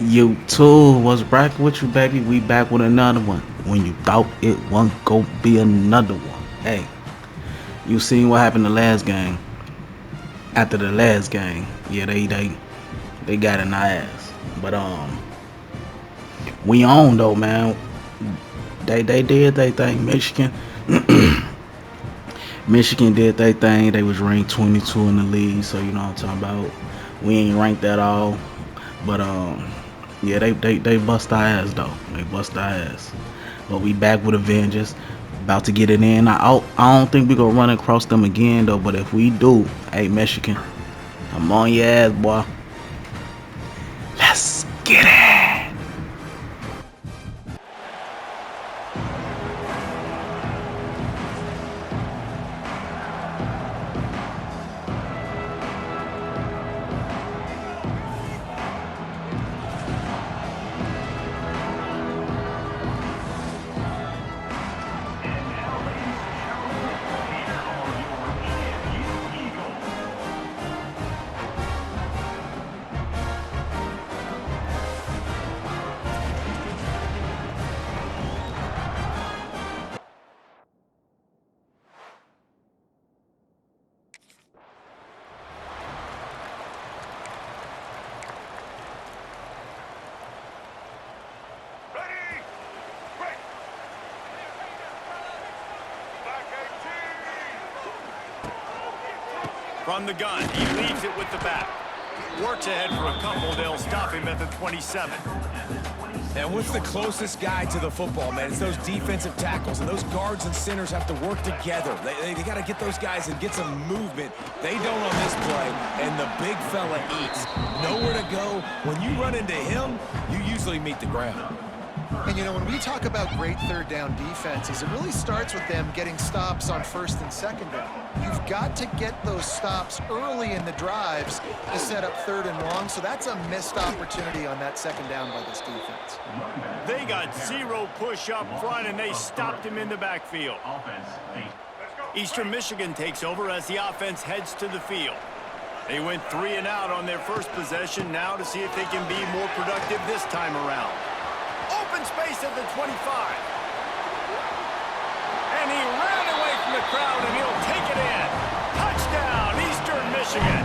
You too. What's back with you, baby? We back with another one. When you thought it wasn't go be another one. Hey, you seen what happened the last game? After the last game, yeah, they got in our ass. But we on though, man. They did they thing. Michigan did they thing. They was ranked 22 in the league, so you know what I'm talking about. We ain't ranked at all, but yeah, they bust our ass though. They bust our ass. But we back with a vengeance. About to get it in. I don't think we gonna run across them again though. But if we do, hey Michigan, I'm on your ass, boy. Let's get it. From the gun, he leaves it with the back. Works ahead for a couple. They'll stop him at the 27. And what's the closest guy to the football, man? It's those defensive tackles, and those guards and centers have to work together. They got to get those guys and get some movement. They don't on this play, and the big fella eats. Nowhere to go. When you run into him, you usually meet the ground. And, you know, when we talk about great third down defenses, it really starts with them getting stops on first and second down. You've got to get those stops early in the drives to set up third and long, so that's a missed opportunity on that second down by this defense. They got zero push up front, and they stopped him in the backfield. Eastern Michigan takes over as the offense heads to the field. They went 3 and out on their first possession, now to see if they can be more productive this time around. Open space at the 25. And he ran away from the crowd, and he'll take it in. Touchdown, Eastern Michigan.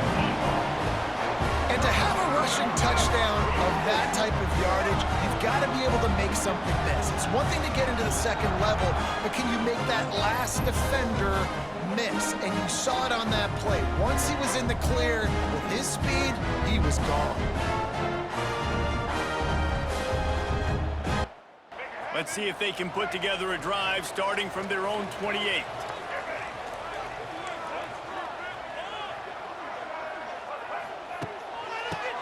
And to have a rushing touchdown of that type of yardage, you've got to be able to make something miss. It's one thing to get into the second level, but can you make that last defender miss? And you saw it on that play. Once he was in the clear with his speed, he was gone. Let's see if they can put together a drive starting from their own 28.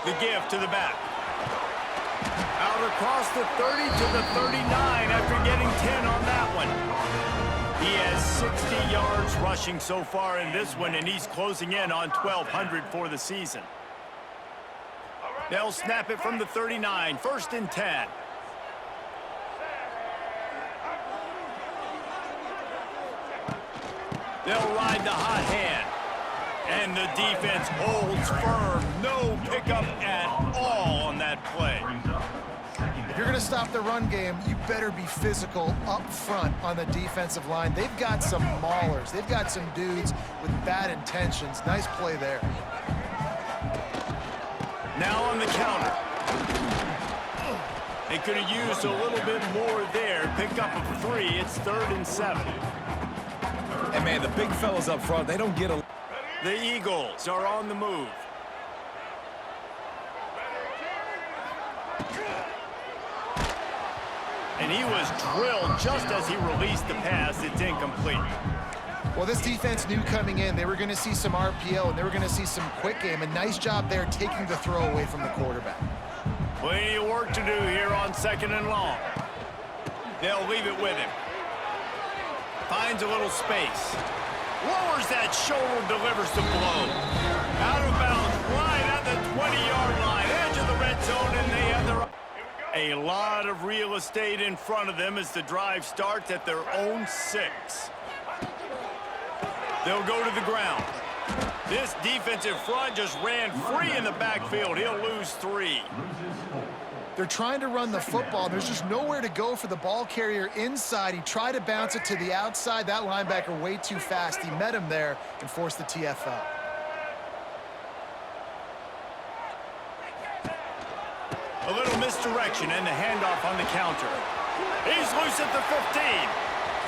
The give to the back. Out across the 30 to the 39 after getting 10 on that one. He has 60 yards rushing so far in this one, and he's closing in on 1,200 for the season. They'll snap it from the 39, 1st and 10. They'll ride the hot hand. And the defense holds firm. No pickup at all on that play. If you're going to stop the run game, you better be physical up front on the defensive line. They've got some maulers. They've got some dudes with bad intentions. Nice play there. Now on the counter. They could have used a little bit more there. Pick up of 3. It's 3rd and 7. And, man, the big fellas up front, they don't get a... The Eagles are on the move. And he was drilled just as he released the pass. It's incomplete. Well, this defense knew coming in they were going to see some RPO and they were going to see some quick game. A nice job there taking the throw away from the quarterback. Plenty of work to do here on 2nd and long. They'll leave it with him. Finds a little space. Lowers that shoulder, delivers the blow. Out of bounds, right at the 20-yard line. Edge of the red zone, and they have a lot of real estate in front of them as the drive starts at their own 6. They'll go to the ground. This defensive front just ran free in the backfield. He'll lose 3. They're trying to run the football. There's just nowhere to go for the ball carrier inside. He tried to bounce it to the outside. That linebacker way too fast. He met him there and forced the TFL. A little misdirection and the handoff on the counter. He's loose at the 15.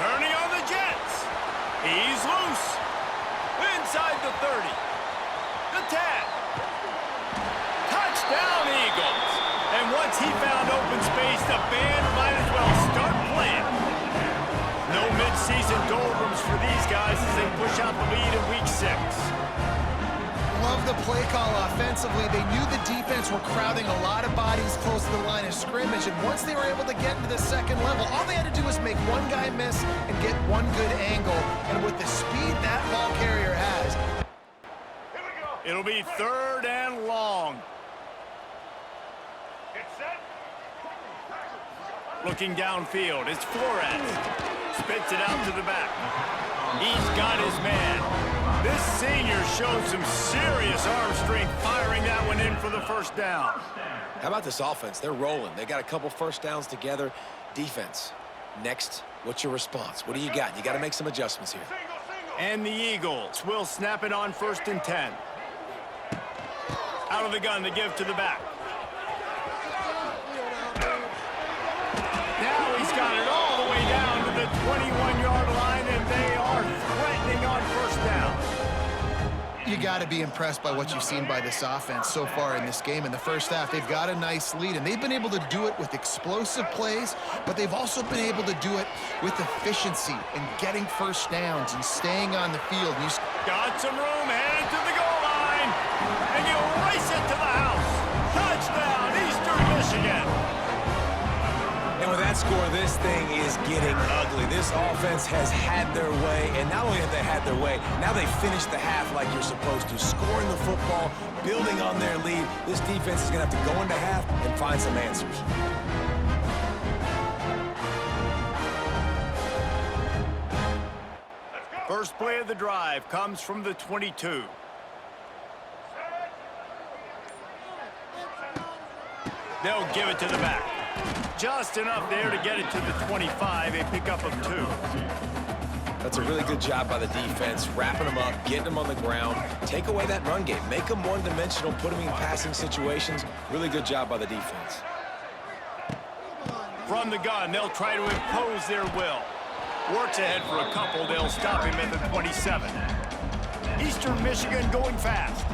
Turning on the Jets. He's loose. Inside the 30. The 10. Touchdown, Eagles. And once he found open space, the band might as well start playing. No mid-season doldrums for these guys as they push out the lead in Week 6. Love the play call offensively. They knew the defense were crowding a lot of bodies close to the line of scrimmage, and once they were able to get into the second level, all they had to do was make one guy miss and get one good angle. And with the speed that ball carrier has, it'll be 3rd and long. Looking downfield, it's Flores. Spits it out to the back. He's got his man. This senior showed some serious arm strength firing that one in for the first down. How about this offense? They're rolling. They got a couple first downs together. Defense. Next, what's your response? What do you got? You got to make some adjustments here. And the Eagles will snap it on 1st and 10. Out of the gun to give to the back. Now he's got it all the way down to the 21-yard line, and they are threatening on 1st down. you got to be impressed by what you've seen by this offense so far in this game. In the first half, they've got a nice lead, and they've been able to do it with explosive plays, but they've also been able to do it with efficiency and getting first downs and staying on the field. Got some room, headed to the goal line, and you race it to the house. Touchdown, Eastern Michigan. And with that score, this thing is getting ugly. This offense has had their way, and not only have they had their way, now they finish the half like you're supposed to, scoring the football, building on their lead. This defense is going to have to go into half and find some answers. First play of the drive comes from the 22. They'll give it to the back. Just enough there to get it to the 25, a pickup of 2. That's a really good job by the defense, wrapping them up, getting them on the ground. Take away that run game. Make them one-dimensional, put them in passing situations. Really good job by the defense. From the gun, they'll try to impose their will. Works ahead for a couple. They'll stop him at the 27. Eastern Michigan going fast.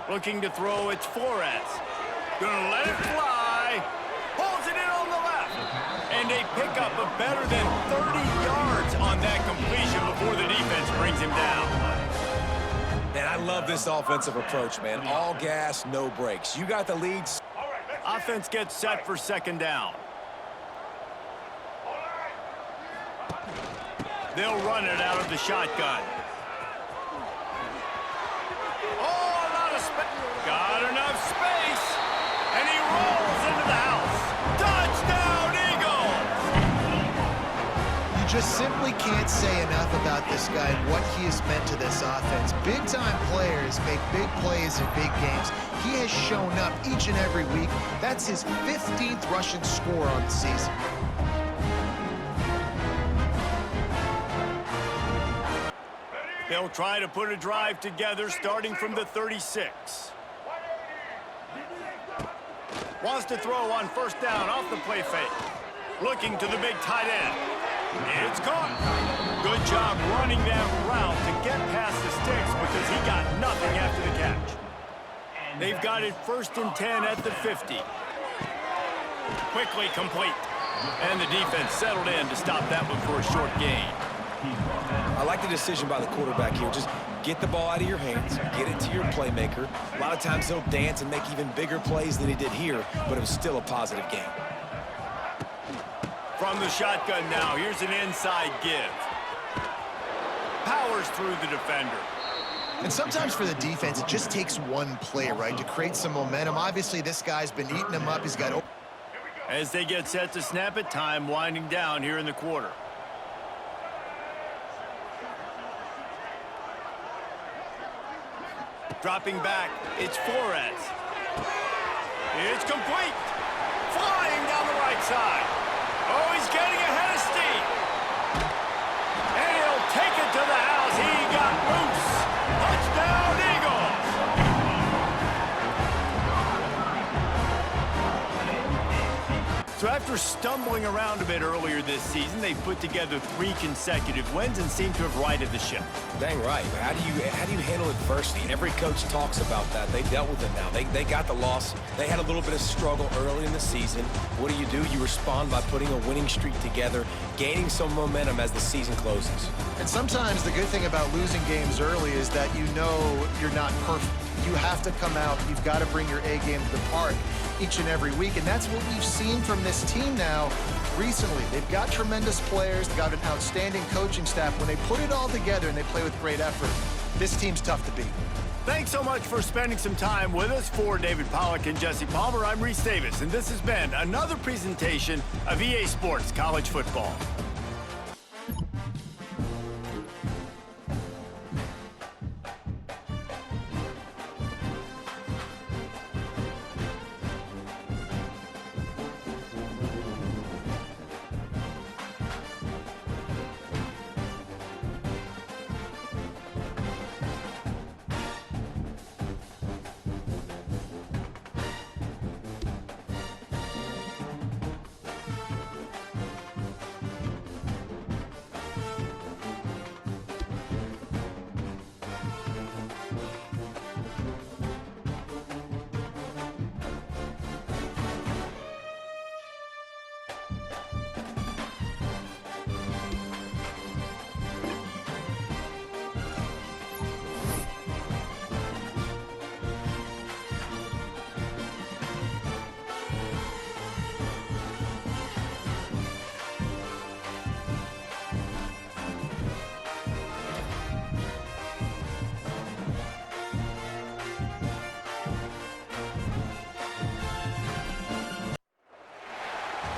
Looking to throw, it's Flores. Gonna let it fly. Pulls it in on the left. And a pickup of better than 30 yards on that completion before the defense brings him down. And I love this offensive approach, man. All gas, no brakes. You got the leads. Offense gets set for second down. They'll run it out of the shotgun. Got enough space, and he rolls into the house. Touchdown, Eagles! You just simply can't say enough about this guy and what he has meant to this offense. Big-time players make big plays in big games. He has shown up each and every week. That's his 15th rushing score on the season. They'll try to put a drive together starting from the 36. Wants to throw on first down off the play fake. Looking to the big tight end. It's caught. Good job running that route to get past the sticks because he got nothing after the catch. They've got it 1st and 10 at the 50. Quickly complete. And the defense settled in to stop that one for a short gain. I like the decision by the quarterback here. Just get the ball out of your hands, get it to your playmaker. A lot of times he'll dance and make even bigger plays than he did here, but it was still a positive game. From the shotgun now, here's an inside give. Powers through the defender. And sometimes for the defense, it just takes one play, right, to create some momentum. Obviously, this guy's been eating him up. He's got... As they get set to snap it, time winding down here in the quarter. Dropping back, it's Flores. It's complete. Flying down the right side. Oh, he's getting ahead of steam. And he'll take it to the house. He got loose. Touchdown, Eagles. So after stumbling around a bit earlier this season, they've put together 3 consecutive wins and seem to have righted the ship. Dang right. How do you handle adversity? Every coach talks about that. They dealt with it now. They got the loss. They had a little bit of struggle early in the season. What do? You respond by putting a winning streak together, gaining some momentum as the season closes. And sometimes the good thing about losing games early is that you know you're not perfect. You have to come out. You've got to bring your A game to the park each and every week, and that's what we've seen from this team now recently. They've got tremendous players. They've got an outstanding coaching staff. When they put it all together and they play with great effort, this team's tough to beat. Thanks so much for spending some time with us. For David Pollack and Jesse Palmer, I'm Reese Davis, and this has been another presentation of EA Sports College Football.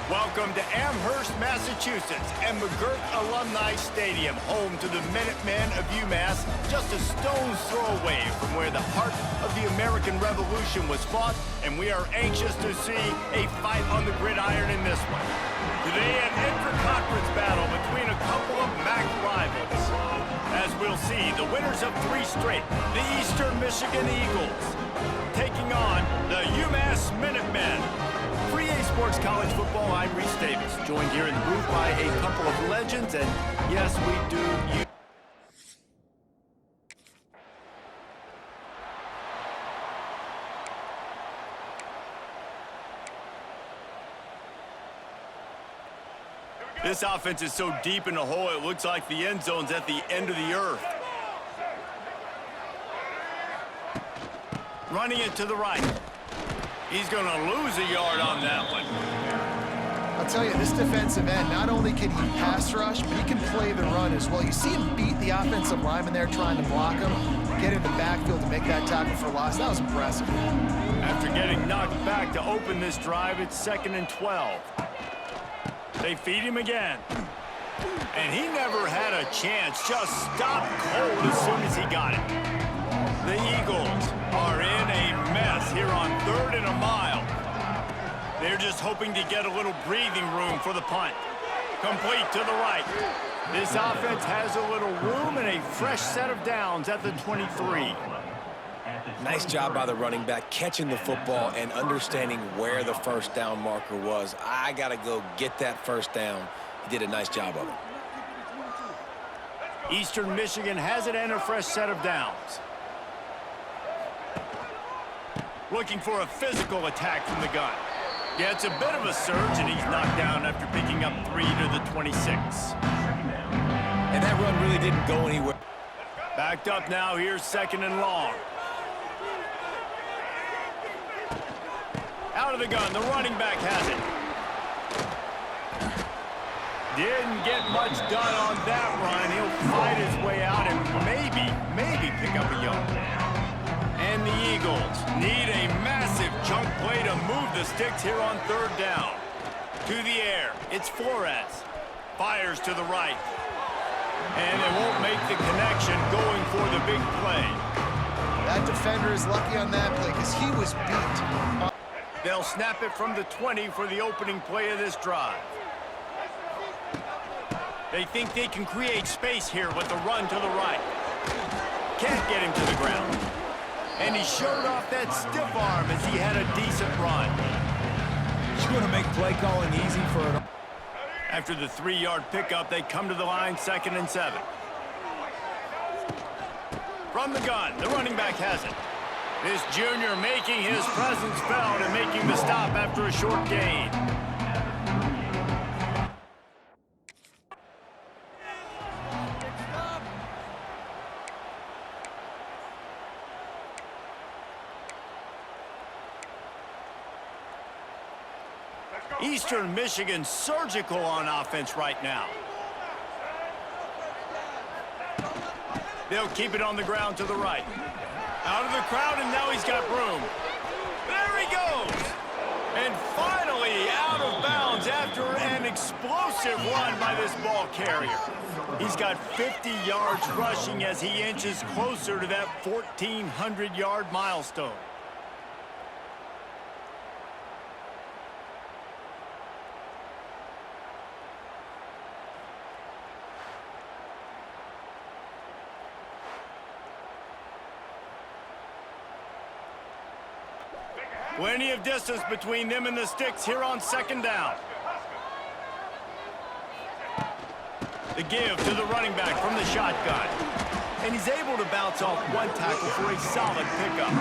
Welcome to Amherst, Massachusetts, and McGirt Alumni Stadium, home to the Minutemen of UMass, just a stone's throw away from where the heart of the American Revolution was fought, and we are anxious to see a fight on the gridiron in this one. Today, an intra-conference battle between a couple of MAC rivals. As we'll see, the winners of 3 straight, the Eastern Michigan Eagles, taking on the UMass Minutemen. For EA Sports College Football, I'm Reese Davis, joined here in the booth by a couple of legends, and yes, we do. This offense is so deep in the hole, it looks like the end zone's at the end of the earth. Running it to the right. He's going to lose a yard on that one. I'll tell you, this defensive end, not only can he pass rush, but he can play the run as well. You see him beat the offensive lineman there trying to block him, get in the backfield to make that tackle for loss. That was impressive. After getting knocked back to open this drive, it's 2nd and 12. They feed him again. And he never had a chance, just stopped cold as soon as he got it. The Eagles are in a mess here on 3rd and a mile. They're just hoping to get a little breathing room for the punt. Complete to the right. This offense has a little room and a fresh set of downs at the 23. Nice job by the running back, catching the football and understanding where the first down marker was. I got to go get that first down. He did a nice job of it. Eastern Michigan has it and a fresh set of downs. Looking for a physical attack from the gun. Yeah, it's a bit of a surge, and he's knocked down after picking up 3 to the 26. And that run really didn't go anywhere. Backed up now, here's 2nd and long. Out of the gun, the running back has it. Didn't get much done on that run. He'll fight his way out and maybe pick up a yard. And the Eagles need a massive chunk play to move the sticks here on 3rd down. To the air, it's Flores. Fires to the right. And they won't make the connection going for the big play. That defender is lucky on that play because he was beat. They'll snap it from the 20 for the opening play of this drive. They think they can create space here with the run to the right. Can't get him to the ground. And he showed off that stiff arm as he had a decent run. You want to make play calling easy for an... After the 3-yard pickup, they come to the line, 2nd and 7. From the gun, the running back has it. This junior making his presence felt and making the stop after a short gain. Eastern Michigan surgical on offense right now. They'll keep it on the ground to the right. Out of the crowd, and now he's got room. There he goes! And finally out of bounds after an explosive run by this ball carrier. He's got 50 yards rushing as he inches closer to that 1,400-yard milestone. Plenty of distance between them and the sticks here on 2nd down. The give to the running back from the shotgun. And he's able to bounce off one tackle for a solid pickup.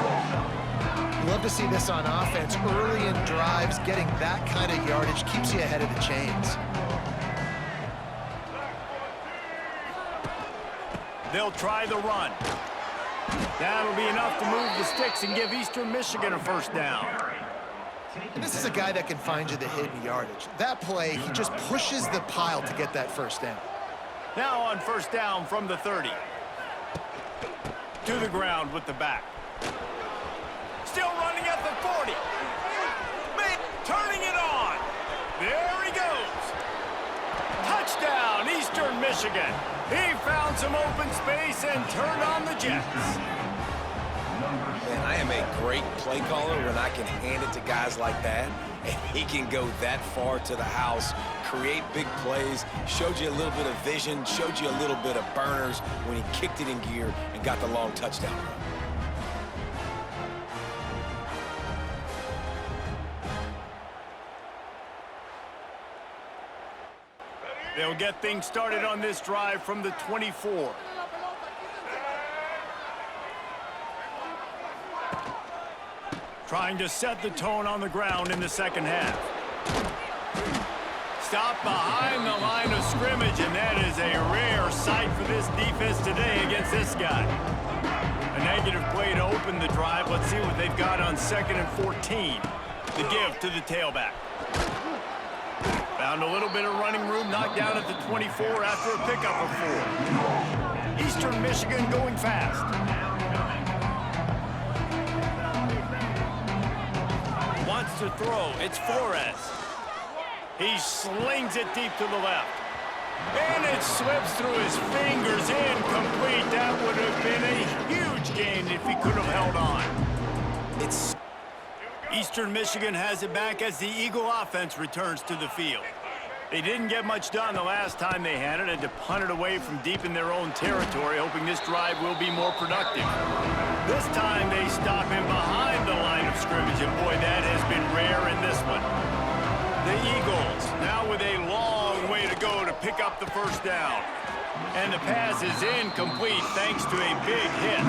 Love to see this on offense. Early in drives, getting that kind of yardage keeps you ahead of the chains. They'll try the run. That'll be enough to move the sticks and give Eastern Michigan a 1st down. And this is a guy that can find you the hidden yardage. That play, he just pushes the pile to get that 1st down. Now on 1st down from the 30. To the ground with the back. Still running at the 40. Turning it on. There he goes. Touchdown, Eastern Michigan. He found some open space and turned on the Jets. Man, I am a great play caller when I can hand it to guys like that, and he can go that far to the house, create big plays, showed you a little bit of vision, showed you a little bit of burners when he kicked it in gear and got the long touchdown run. They'll get things started on this drive from the 24. Trying to set the tone on the ground in the 2nd half. Stop behind the line of scrimmage, and that is a rare sight for this defense today against this guy. A negative play to open the drive. Let's see what they've got on 2nd and 14. The give to the tailback. Found a little bit of running room, knocked down at the 24 after a pickup of 4. Eastern Michigan going fast. Wants to throw. It's Flores. He slings it deep to the left. And it slips through his fingers, incomplete. That would have been a huge gain if he could have held on. It's Eastern Michigan has it back as the Eagle offense returns to the field. They didn't get much done the last time they had it, and to punt it away from deep in their own territory, hoping this drive will be more productive. This time they stop him behind the line of scrimmage, and boy, that has been rare in this one. The Eagles now with a long way to go to pick up the 1st down. And the pass is incomplete thanks to a big hit.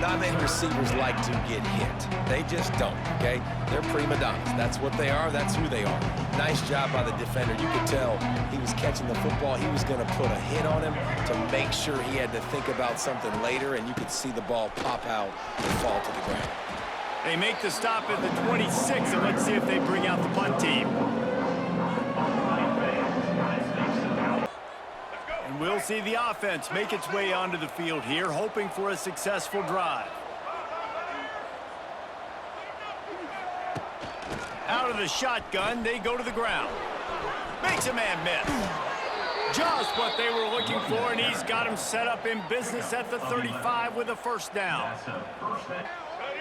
Not many receivers like to get hit. They just don't, okay? They're prima donnas. That's what they are. That's who they are. Nice job by the defender. You could tell he was catching the football. He was going to put a hit on him to make sure he had to think about something later, and you could see the ball pop out and fall to the ground. They make the stop at the 26, and let's see if they bring out the punt team. And we'll see the offense make its way onto the field here, hoping for a successful drive. Out of the shotgun, they go to the ground. Makes a man miss. Just what they were looking for, and he's got him set up in business at the 35 with a first down.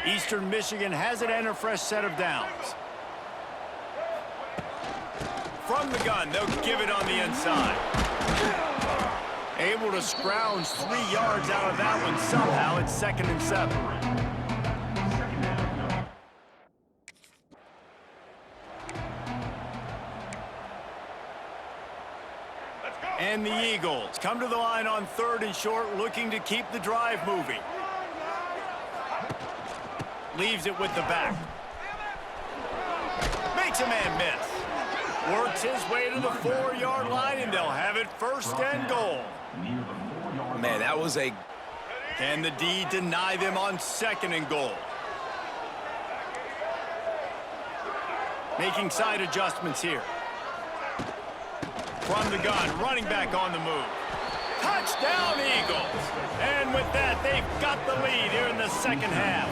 Eastern Michigan has it and a fresh set of downs. From the gun, they'll give it on the inside. Able to scrounge 3 yards out of that one somehow. It's 2nd and 7. And the Eagles come to the line on 3rd and short, looking to keep the drive moving. Leaves it with the back. Makes a man miss. Works his way to the 4-yard line, and they'll have it 1st and goal. Man, that was a... Can the D deny them on 2nd and goal? Making side adjustments here. From the gun, running back on the move. Touchdown, Eagles! And with that, they've got the lead here in the 2nd half.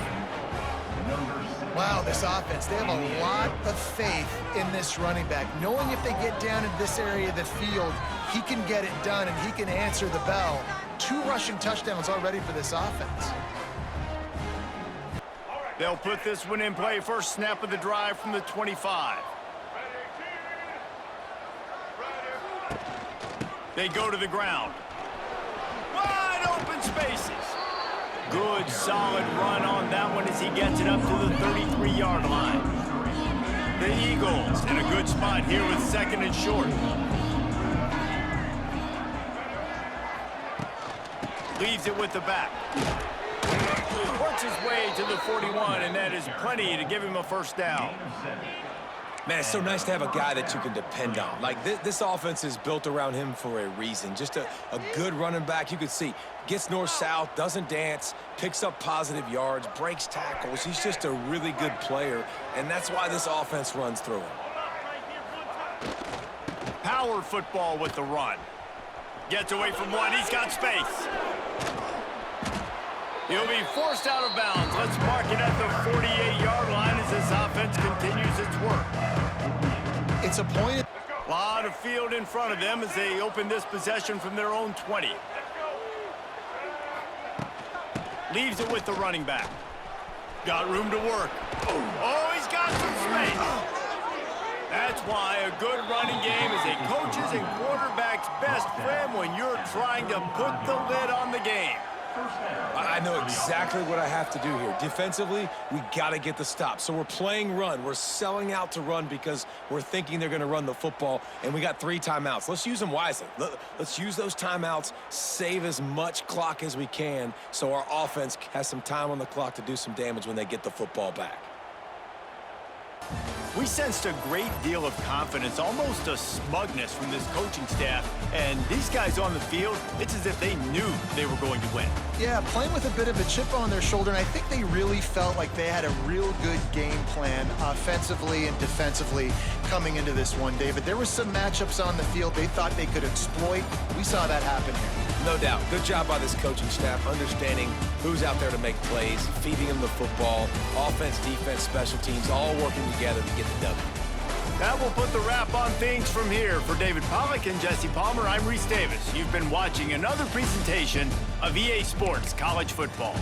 Wow, this offense, they have a lot of faith in this running back, knowing if they get down in this area of the field, he can get it done and he can answer the bell. 2 rushing touchdowns already for this offense. They'll put this one in play. First snap of the drive from the 25. They go to the ground. Wide open spaces. Good, solid run on that one as he gets it up to the 33-yard line. The Eagles in a good spot here with 2nd and short. Leaves it with the back. Works his way to the 41, and that is plenty to give him a first down. Man, it's so nice to have a guy that you can depend on. Like, this offense is built around him for a reason. Just a good running back. You can see, gets north-south, doesn't dance, picks up positive yards, breaks tackles. He's just a really good player, and that's why this offense runs through him. Power football with the run. Gets away from one. He's got space. He'll be forced out of bounds. Let's mark it at the 48-yard line as this offense continues its work. It's a point. A lot of field in front of them as they open this possession from their own 20. Leaves it with the running back. Got room to work. Oh, he's got some space. That's why a good running game is a coach's and quarterback's best friend when you're trying to put the lid on the game. I know exactly what I have to do here. Defensively, we got to get the stop. So we're playing run. We're selling out to run because we're thinking they're going to run the football, and we got 3 timeouts. Let's use them wisely. Let's use those timeouts, save as much clock as we can so our offense has some time on the clock to do some damage when they get the football back. We sensed a great deal of confidence, almost a smugness from this coaching staff. And these guys on the field, it's as if they knew they were going to win. Yeah, playing with a bit of a chip on their shoulder, and I think they really felt like they had a real good game plan offensively and defensively coming into this one, David. There were some matchups on the field they thought they could exploit. We saw that happen here. No doubt. Good job by this coaching staff, understanding who's out there to make plays, feeding them the football, offense, defense, special teams, all working together to get the W. That will put the wrap on things from here. For David Pollack and Jesse Palmer, I'm Reese Davis. You've been watching another presentation of EA Sports College Football.